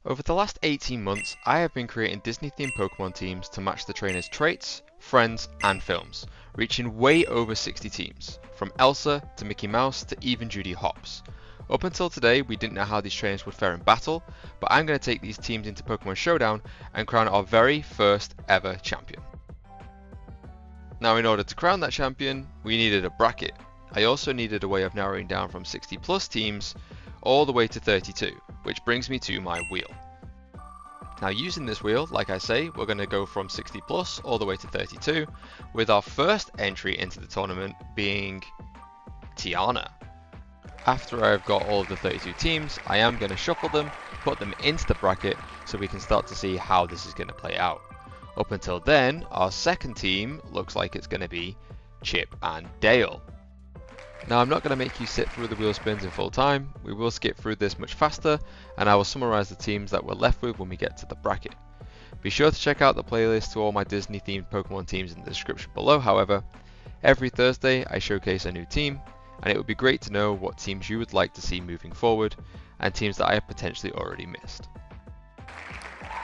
Over the last 18 months, I have been creating Disney-themed Pokemon teams to match the trainers' traits, friends, and films, reaching way over 60 teams, from Elsa to Mickey Mouse to even Judy Hopps. Up until today, we didn't know how these trainers would fare in battle, but I'm going to take these teams into Pokémon Showdown and crown our very first ever champion. Now, in order to crown that champion, we needed a bracket. I also needed a way of narrowing down from 60 plus teams all the way to 32, which brings me to my wheel. Now, using this wheel, like I say, we're going to go from 60 plus all the way to 32, with our first entry into the tournament being Tiana. After I've got all of the 32 teams, I am going to shuffle them, put them into the bracket so we can start to see how this is going to play out. Up until then, our second team looks like it's going to be Chip and Dale. Now, I'm not going to make you sit through the wheel spins in full time. We will skip through this much faster, and I will summarise the teams that we're left with when we get to the bracket. Be sure to check out the playlist to all my Disney themed Pokemon teams in the description below. However, every Thursday I showcase a new team, and it would be great to know what teams you would like to see moving forward, and teams that I have potentially already missed.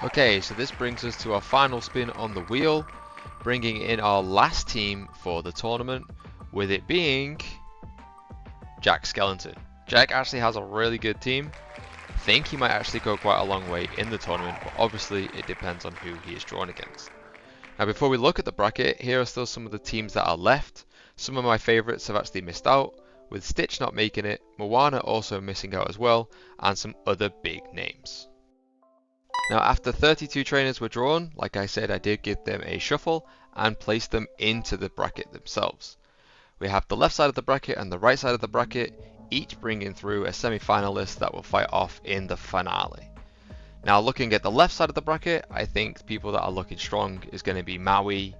Okay, so this brings us to our final spin on the wheel, bringing in our last team for the tournament, with it being Jack Skellington. Jack actually has a really good team. I think he might actually go quite a long way in the tournament, but obviously it depends on who he is drawn against. Now, before we look at the bracket, here are still some of the teams that are left. Some of my favourites have actually missed out, with Stitch not making it, Moana also missing out as well, and some other big names. Now, after 32 trainers were drawn, like I said, I did give them a shuffle and place them into the bracket themselves. We have the left side of the bracket and the right side of the bracket, each bringing through a semi-finalist that will fight off in the finale. Now, looking at the left side of the bracket, I think people that are looking strong is going to be Maui,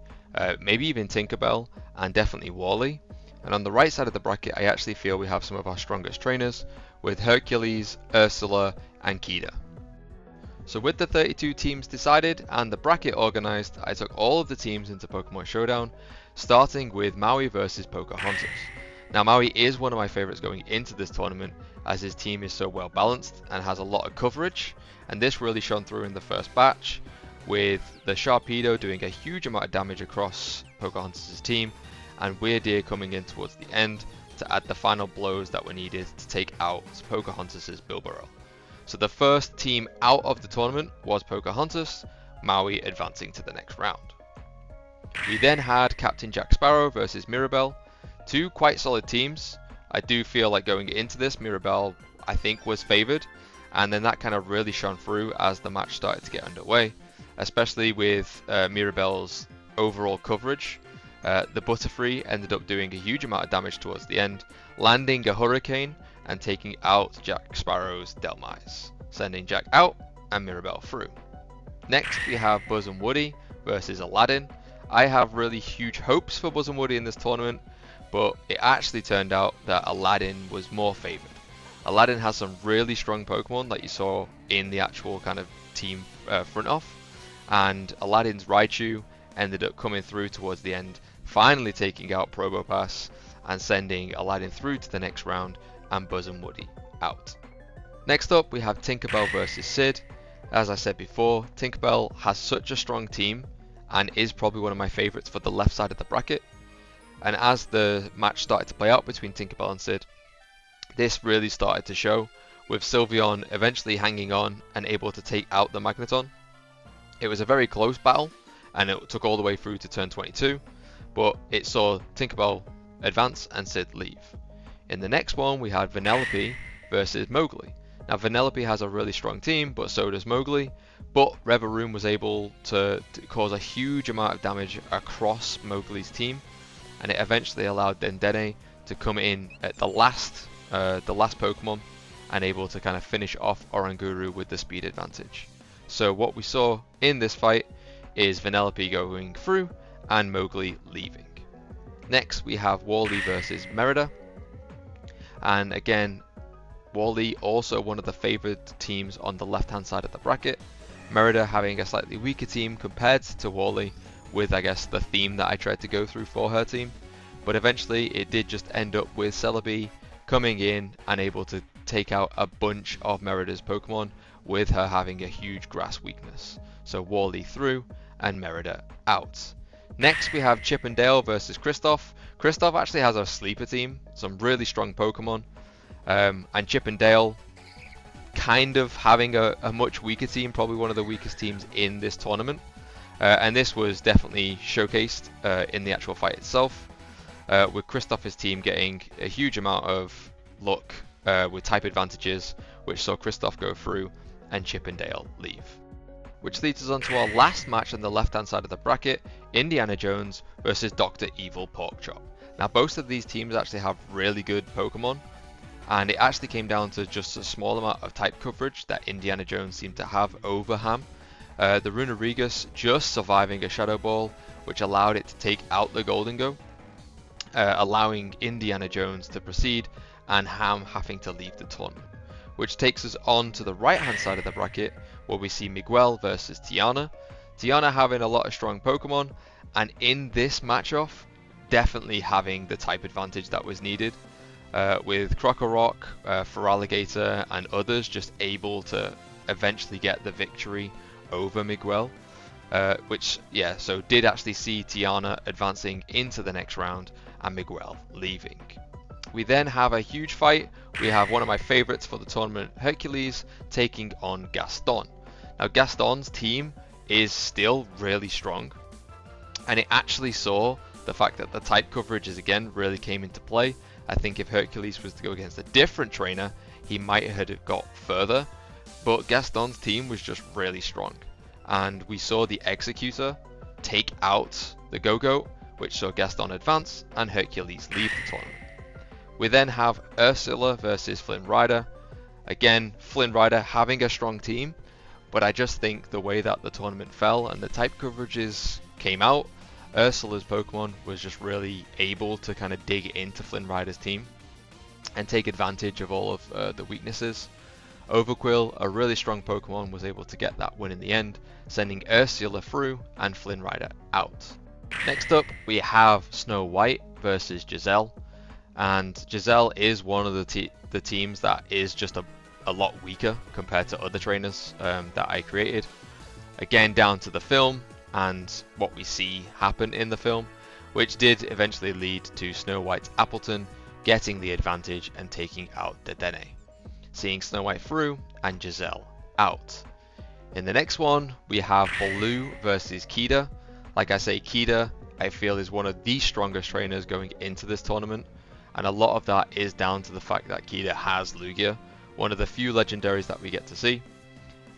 maybe even Tinkerbell, and definitely Wally. And on the right side of the bracket, I actually feel we have some of our strongest trainers, with Hercules, Ursula, and Kida. So with the 32 teams decided and the bracket organised, I took all of the teams into Pokemon Showdown, starting with Maui versus Pocahontas. Now, Maui is one of my favourites going into this tournament, as his team is so well balanced and has a lot of coverage, and this really shone through in the first batch, with the Sharpedo doing a huge amount of damage across Pocahontas' team, and Weird Ear coming in towards the end to add the final blows that were needed to take out Pocahontas' Bilbarrow. So the first team out of the tournament was Pocahontas, Maui advancing to the next round. We then had Captain Jack Sparrow versus Mirabelle, two quite solid teams. I do feel like going into this, Mirabelle I think was favoured, and then that kind of really shone through as the match started to get underway, especially with Mirabelle's overall coverage. The Butterfree ended up doing a huge amount of damage towards the end, landing a Hurricane and taking out Jack Sparrow's Delmise, sending Jack out and Mirabelle through. Next we have Buzz and Woody versus Aladdin. I have really huge hopes for Buzz and Woody in this tournament, but it actually turned out that Aladdin was more favoured. Aladdin has some really strong Pokemon that you saw in the actual kind of team front off, and Aladdin's Raichu ended up coming through towards the end, finally taking out Probopass and sending Aladdin through to the next round and Buzz and Woody out. Next up we have Tinkerbell versus Sid. As I said before, Tinkerbell has such a strong team and is probably one of my favourites for the left side of the bracket, and as the match started to play out between Tinkerbell and Sid, this really started to show, with Sylveon eventually hanging on and able to take out the Magneton. It was a very close battle and it took all the way through to turn 22, but it saw Tinkerbell advance and Sid leave. In the next one we had Vanellope versus Mowgli. Now, Vanellope has a really strong team, but so does Mowgli, but Reveroom was able to cause a huge amount of damage across Mowgli's team, and it eventually allowed Dendene to come in at the last Pokemon and able to kind of finish off Oranguru with the speed advantage. So what we saw in this fight is Vanellope going through and Mowgli leaving. Next we have Wally versus Merida, and again, Wally also one of the favoured teams on the left hand side of the bracket. Merida having a slightly weaker team compared to Wally, with I guess the theme that I tried to go through for her team, but eventually it did just end up with Celebi coming in and able to take out a bunch of Merida's Pokemon with her having a huge grass weakness. So Wally through and Merida out. Next we have Chip and Dale versus Kristoff. Kristoff actually has a sleeper team, some really strong Pokemon, and Chip and Dale kind of having a much weaker team, probably one of the weakest teams in this tournament. And this was definitely showcased in the actual fight itself, with Kristoff's team getting a huge amount of luck with type advantages, which saw Kristoff go through and Chip and Dale leave. Which leads us on to our last match on the left hand side of the bracket, Indiana Jones versus Dr. Evil Porkchop. Now both of these teams actually have really good Pokemon, and it actually came down to just a small amount of type coverage that Indiana Jones seemed to have over Ham. The Runerigus just surviving a Shadow Ball, which allowed it to take out the Goldengo, allowing Indiana Jones to proceed and Ham having to leave the tournament. Which takes us on to the right hand side of the bracket, where we see Miguel versus Tiana. Tiana having a lot of strong Pokemon, and in this match-off, definitely having the type advantage that was needed, with Crocorock, Feraligatr and others just able to eventually get the victory over Miguel, so did actually see Tiana advancing into the next round and Miguel leaving. We then have a huge fight. We have one of my favorites for the tournament, Hercules, taking on Gaston. Now Gaston's team is still really strong, and it actually saw the fact that the type coverages again really came into play. I think if Hercules was to go against a different trainer, he might have got further, but Gaston's team was just really strong. And we saw the Executor take out the Go-Go, which saw Gaston advance and Hercules leave the tournament. We then have Ursula versus Flynn Rider. Again, Flynn Rider having a strong team, but I just think the way that the tournament fell and the type coverages came out, Ursula's Pokemon was just really able to kind of dig into Flynn Rider's team and take advantage of all of the weaknesses. Overquill, a really strong Pokemon, was able to get that win in the end, sending Ursula through and Flynn Rider out. Next up, we have Snow White versus Giselle. And Giselle is one of the teams that is just a lot weaker compared to other trainers that I created. Again, down to the film and what we see happen in the film, which did eventually lead to Snow White's Appleton getting the advantage and taking out Dedenne, seeing Snow White through and Giselle out. In the next one, we have Baloo versus Kida. Like I say, Kida, I feel, is one of the strongest trainers going into this tournament. And a lot of that is down to the fact that Kida has Lugia, one of the few legendaries that we get to see.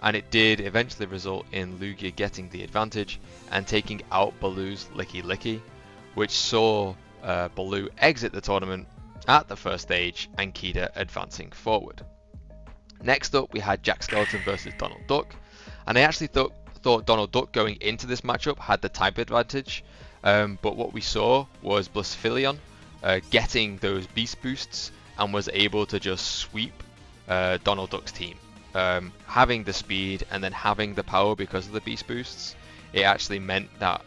And it did eventually result in Lugia getting the advantage and taking out Baloo's Licky Licky, which saw Baloo exit the tournament at the first stage and Kida advancing forward. Next up, we had Jack Skeleton versus Donald Duck. And I actually thought Donald Duck going into this matchup had the type advantage, but what we saw was Blissfillion getting those beast boosts and was able to just sweep Donald Duck's team. Having the speed and then having the power because of the beast boosts, it actually meant that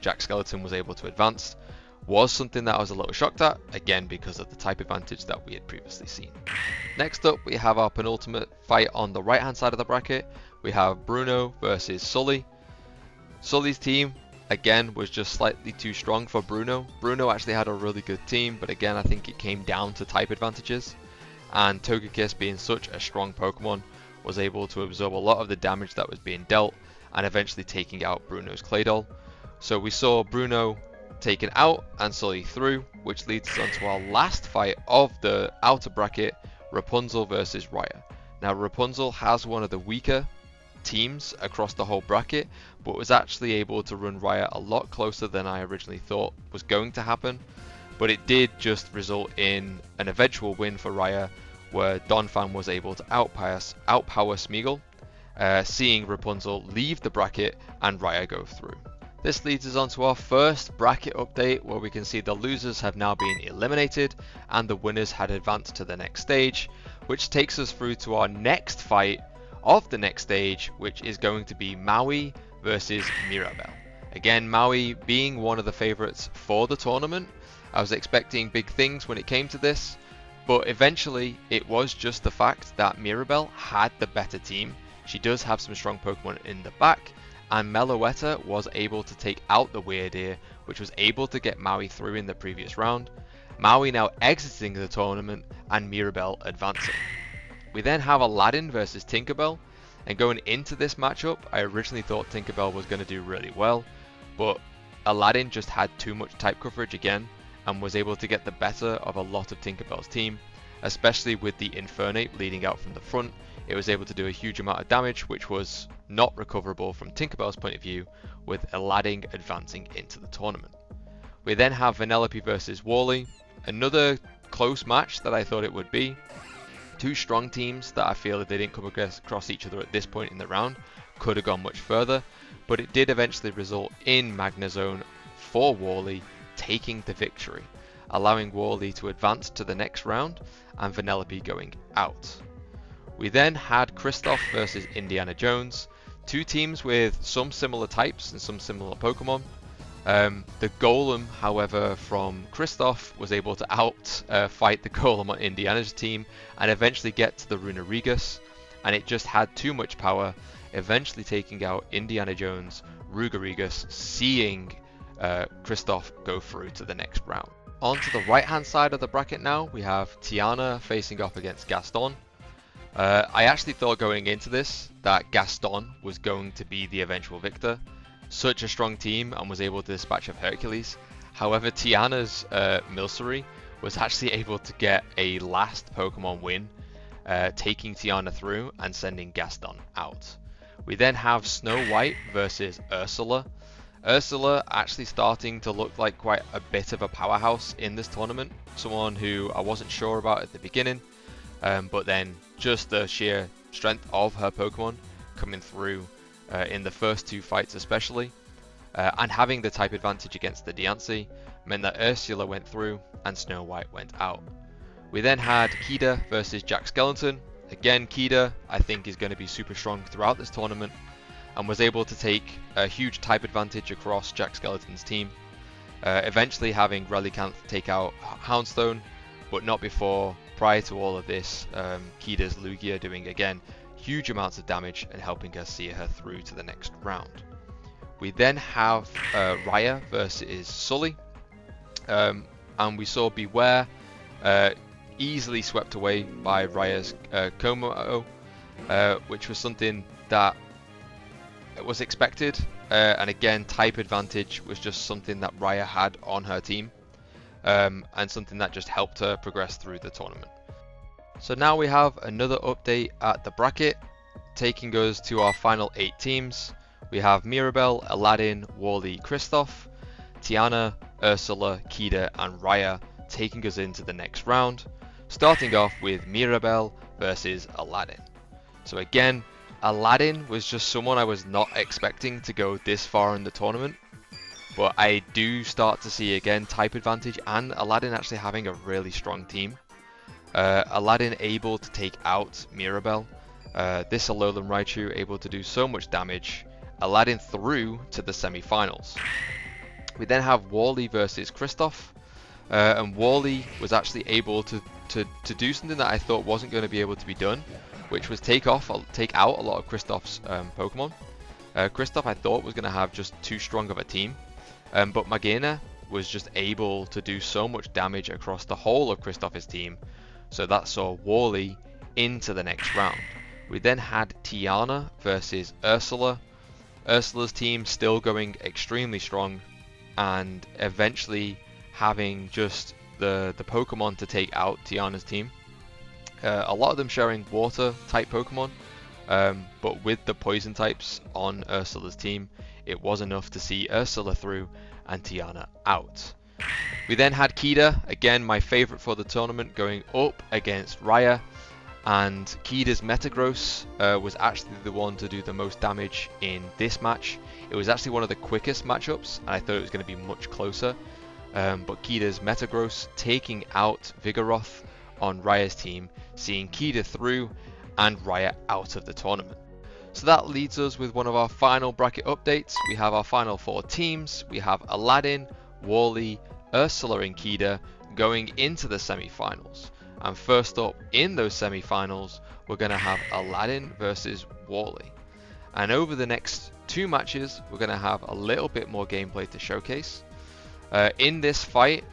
Jack Skeleton was able to advance. Was something that I was a little shocked at, again because of the type advantage that we had previously seen. Next up, we have our penultimate fight on the right hand side of the bracket. We have Bruno versus Sully. Sully's team again was just slightly too strong for Bruno. Bruno actually had a really good team, but again I think it came down to type advantages, and Togekiss, being such a strong Pokemon, was able to absorb a lot of the damage that was being dealt and eventually taking out Bruno's Claydol. So we saw Bruno taken out and Sully through, which leads us on to our last fight of the outer bracket, Rapunzel versus Raya. Now Rapunzel has one of the weaker teams across the whole bracket, but was actually able to run Raya a lot closer than I originally thought was going to happen. But it did just result in an eventual win for Raya, where Donphan was able to outpower Smeagol, seeing Rapunzel leave the bracket and Raya go through. This leads us on to our first bracket update, where we can see the losers have now been eliminated and the winners had advanced to the next stage, which takes us through to our next fight of the next stage, which is going to be Maui versus Mirabelle. Again, Maui being one of the favorites for the tournament. I was expecting big things when it came to this, but eventually it was just the fact that Mirabelle had the better team, she does have some strong Pokemon in the back, and Meloetta was able to take out the Weirdeer, which was able to get Maui through in the previous round. Maui now exiting the tournament, and Mirabelle advancing. We then have Aladdin versus Tinkerbell, and going into this matchup, I originally thought Tinkerbell was going to do really well, but Aladdin just had too much type coverage again, and was able to get the better of a lot of Tinkerbell's team, especially with the Infernape leading out from the front. It was able to do a huge amount of damage, which was not recoverable from Tinkerbell's point of view, with Aladdin advancing into the tournament. We then have Vanellope versus Wally, another close match that I thought it would be. Two strong teams that I feel if they didn't come across each other at this point in the round could have gone much further, but it did eventually result in Magnezone for Wally taking the victory, allowing Wally to advance to the next round and Vanellope going out. We then had Kristoff versus Indiana Jones, two teams with some similar types and some similar Pokemon. The Golem, however, from Kristoff was able to fight the Golem on Indiana's team and eventually get to the Runerigus, and it just had too much power, eventually taking out Indiana Jones, Rugarigus, seeing Kristoff go through to the next round. On to the right hand side of the bracket now, we have Tiana facing off against Gaston. I actually thought going into this that Gaston was going to be the eventual victor. Such a strong team and was able to dispatch of Hercules. However, Tiana's Milcery was actually able to get a last Pokemon win, taking Tiana through and sending Gaston out. We then have Snow White versus Ursula. Ursula actually starting to look like quite a bit of a powerhouse in this tournament. Someone who I wasn't sure about at the beginning, but then just the sheer strength of her Pokemon coming through in the first two fights especially, and having the type advantage against the Diancie meant that Ursula went through and Snow White went out. We then had Kida versus Jack Skellington. Again, Kida I think is going to be super strong throughout this tournament and was able to take a huge type advantage across Jack Skellington's team, eventually having Relicanth take out Houndstone, but not before. Prior to all of this, Kida's Lugia doing again huge amounts of damage and helping us see her through to the next round. We then have Raya versus Sully, and we saw Beware easily swept away by Raya's Komodo, which was something that was expected, and again type advantage was just something that Raya had on her team, and something that just helped her progress through the tournament. So now we have another update at the bracket, taking us to our final 8 teams. We have Mirabelle, Aladdin, Wally, Kristoff, Tiana, Ursula, Kida and Raya taking us into the next round, starting off with Mirabelle versus Aladdin. So again, Aladdin was just someone I was not expecting to go this far in the tournament, but I do start to see again type advantage and Aladdin actually having a really strong team. Aladdin able to take out Mirabelle, this Alolan Raichu able to do so much damage, Aladdin through to the semi-finals. We then have Wally versus Kristoff, and Wally was actually able to do something that I thought wasn't going to be able to be done, which was take out a lot of Kristoff's Pokemon. Kristoff I thought was going to have just too strong of a team, but Magena was just able to do so much damage across the whole of Kristoff's team, so that saw Wally into the next round. We then had Tiana versus Ursula. Ursula's team still going extremely strong, and eventually having just the Pokemon to take out Tiana's team. A lot of them sharing water type Pokemon, but with the poison types on Ursula's team, it was enough to see Ursula through and Tiana out. We then had Kida, again my favourite for the tournament, going up against Raya, and Kida's Metagross was actually the one to do the most damage in this match. It was actually one of the quickest matchups, and I thought it was going to be much closer, but Kida's Metagross taking out Vigoroth on Raya's team, seeing Kida through and Raya out of the tournament. So that leads us with one of our final bracket updates. We have our final 4 teams. We have Aladdin, Wally, Ursula and Kida going into the semi-finals. And first up in those semi-finals we're going to have Aladdin versus Wally. And over the next 2 matches, we're going to have a little bit more gameplay to showcase. In this fight,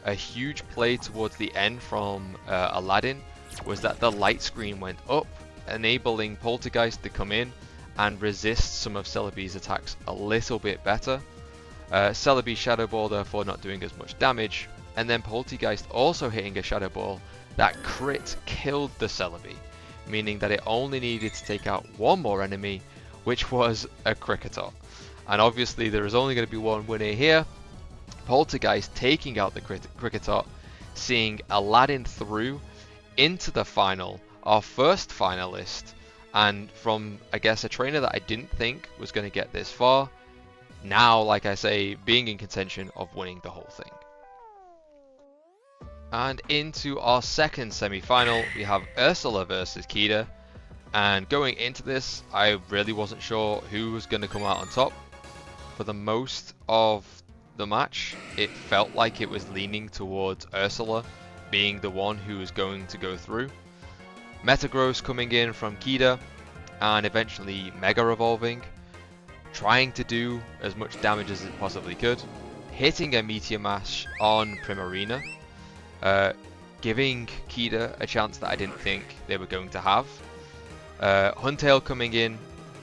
a huge play towards the end from Aladdin was that the light screen went up, enabling Poltergeist to come in and resist some of Celebi's attacks a little bit better. Celebi Shadow Ball therefore not doing as much damage, and then Poltergeist also hitting a Shadow Ball that crit killed the Celebi, meaning that it only needed to take out one more enemy, which was a Kricketot. And obviously there is only going to be one winner here. Poltergeist taking out the Kricketot, seeing Aladdin through into the final, our first finalist, and from, I guess, a trainer that I didn't think was going to get this far, now, like I say, being in contention of winning the whole thing. And into our second semi-final, we have Ursula versus Kida. And going into this, I really wasn't sure who was going to come out on top. For the most of the match, it felt like it was leaning towards Ursula being the one who was going to go through. Metagross coming in from Kida and eventually Mega Evolving, trying to do as much damage as it possibly could, hitting a Meteor Mash on Primarina, giving Kida a chance that I didn't think they were going to have. Huntail coming in,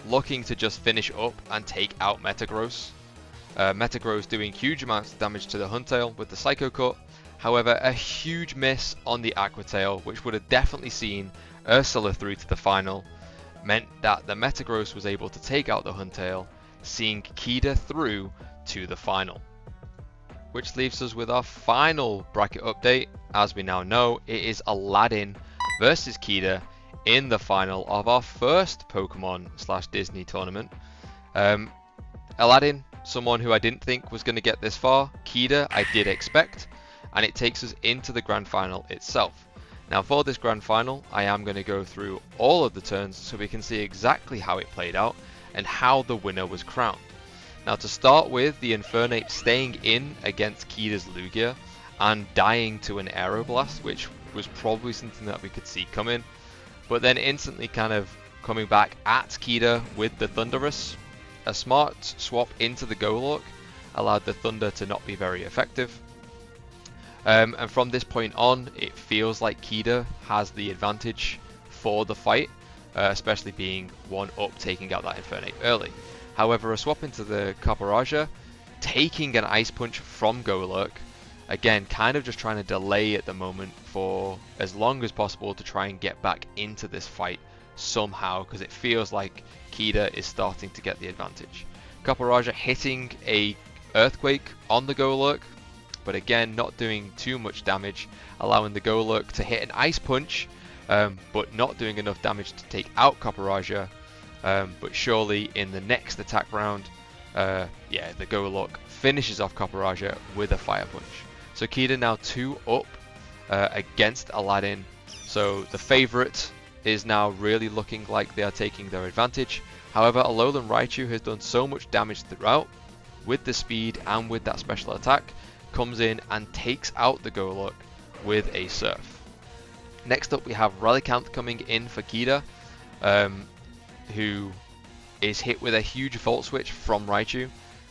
looking to just finish up and take out Metagross. Metagross doing huge amounts of damage to the Huntail with the Psycho Cut. However, a huge miss on the Aqua Tail, which would have definitely seen Ursula through to the final, meant that the Metagross was able to take out the Huntail, seeing Kida through to the final. Which leaves us with our final bracket update. As we now know, it is Aladdin versus Kida in the final of our first Pokemon/Disney tournament. Aladdin, someone who I didn't think was going to get this far. Kida, I did expect. And it takes us into the grand final itself. Now for this grand final, I am going to go through all of the turns so we can see exactly how it played out and how the winner was crowned. Now to start with, the Infernape staying in against Kida's Lugia and dying to an Aeroblast, which was probably something that we could see coming, but then instantly kind of coming back at Kida with the Thundurus. A smart swap into the Golurk allowed the Thunder to not be very effective. And from this point on, it feels like Kida has the advantage for the fight, especially being one up, taking out that Infernape early. However, a swap into the Copperajah, taking an Ice Punch from Golurk, again, kind of just trying to delay at the moment for as long as possible to try and get back into this fight somehow, because it feels like Kida is starting to get the advantage. Copperajah hitting a Earthquake on the Golurk, but again, not doing too much damage, allowing the Golurk to hit an Ice Punch, but not doing enough damage to take out Copperajah. But surely in the next attack round, the Golurk finishes off Copperajah with a Fire Punch. So Kida now 2 up against Aladdin. So the favourite is now really looking like they are taking their advantage. However, Alolan Raichu has done so much damage throughout, with the speed and with that special attack, comes in and takes out the Golurk with a Surf. Next up we have Relicanth coming in for Kida, who is hit with a huge Volt Switch from Raichu,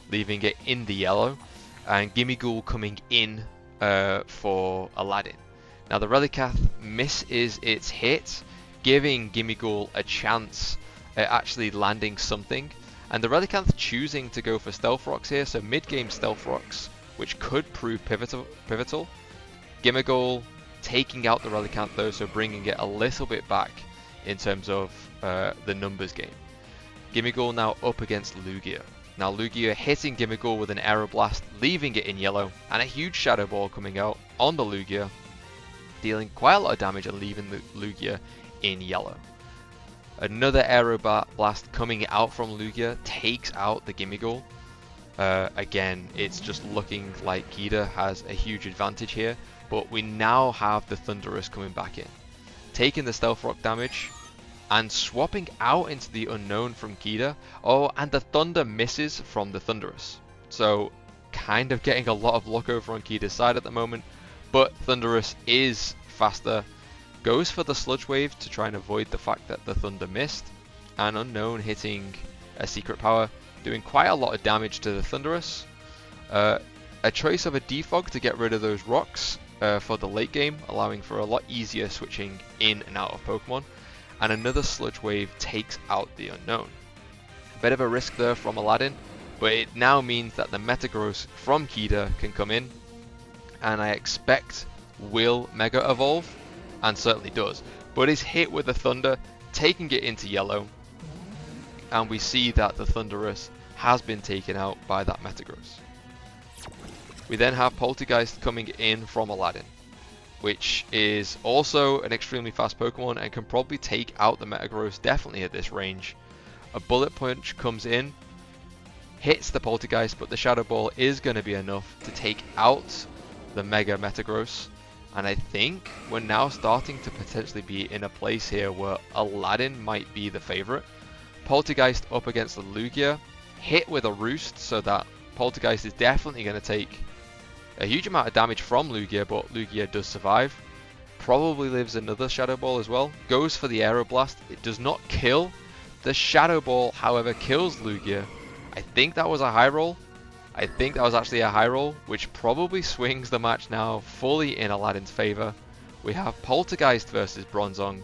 leaving it in the yellow, and Gimmighoul coming in for Aladdin. Now the Relicanth misses its hit, giving Gimmighoul a chance at actually landing something, and the Relicanth choosing to go for Stealth Rocks here, so mid-game Stealth Rocks, which could prove pivotal. Gimmighoul taking out the Relicanth though, so bringing it a little bit back in terms of the numbers game. Gimmighoul now up against Lugia. Now Lugia hitting Gimmighoul with an Aeroblast, leaving it in yellow, and a huge Shadow Ball coming out on the Lugia, dealing quite a lot of damage and leaving the Lugia in yellow. Another Aeroblast coming out from Lugia takes out the Gimmighoul. Again, it's just looking like Kida has a huge advantage here, but we now have the Thundurus coming back in, taking the Stealth Rock damage and swapping out into the Unknown from Kida. Oh, and the Thunder misses from the Thundurus, so kind of getting a lot of luck over on Kida's side at the moment, but Thundurus is faster, goes for the Sludge Wave to try and avoid the fact that the Thunder missed, and Unknown hitting a Secret Power, doing quite a lot of damage to the Thundurus. A choice of a Defog to get rid of those rocks for the late game, allowing for a lot easier switching in and out of Pokemon, and another Sludge Wave takes out the Unknown. Bit of a risk there from Aladdin, but it now means that the Metagross from Kida can come in, and I expect will Mega Evolve, and certainly does, but is hit with the Thunder, taking it into yellow, and we see that the Thundurus has been taken out by that Metagross. We then have Poltergeist coming in from Aladdin, which is also an extremely fast Pokemon and can probably take out the Metagross definitely at this range. A Bullet Punch comes in, hits the Poltergeist, but the Shadow Ball is going to be enough to take out the Mega Metagross. And I think we're now starting to potentially be in a place here where Aladdin might be the favorite. Poltergeist up against the Lugia, hit with a Roost, so that Poltergeist is definitely going to take a huge amount of damage from Lugia, but Lugia does survive. Probably lives another Shadow Ball as well. Goes for the Aeroblast. It does not kill. The Shadow Ball, however, kills Lugia. I think that was a high roll. I think that was actually a high roll, which probably swings the match now fully in Aladdin's favor. We have Poltergeist versus Bronzong.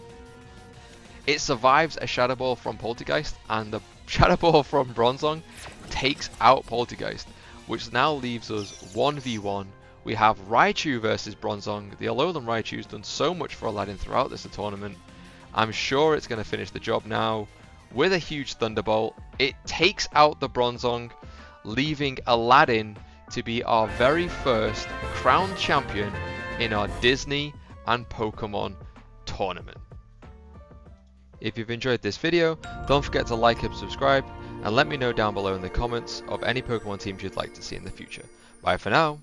It survives a Shadow Ball from Poltergeist, and the Shadow Ball from Bronzong takes out Poltergeist, which now leaves us 1v1. We have Raichu versus Bronzong. The Alolan Raichu's done so much for Aladdin throughout this tournament. I'm sure it's going to finish the job now with a huge Thunderbolt. It takes out the Bronzong, leaving Aladdin to be our very first crowned champion in our Disney and Pokemon tournament. If you've enjoyed this video, don't forget to like and subscribe, and let me know down below in the comments of any Pokemon teams you'd like to see in the future. Bye for now.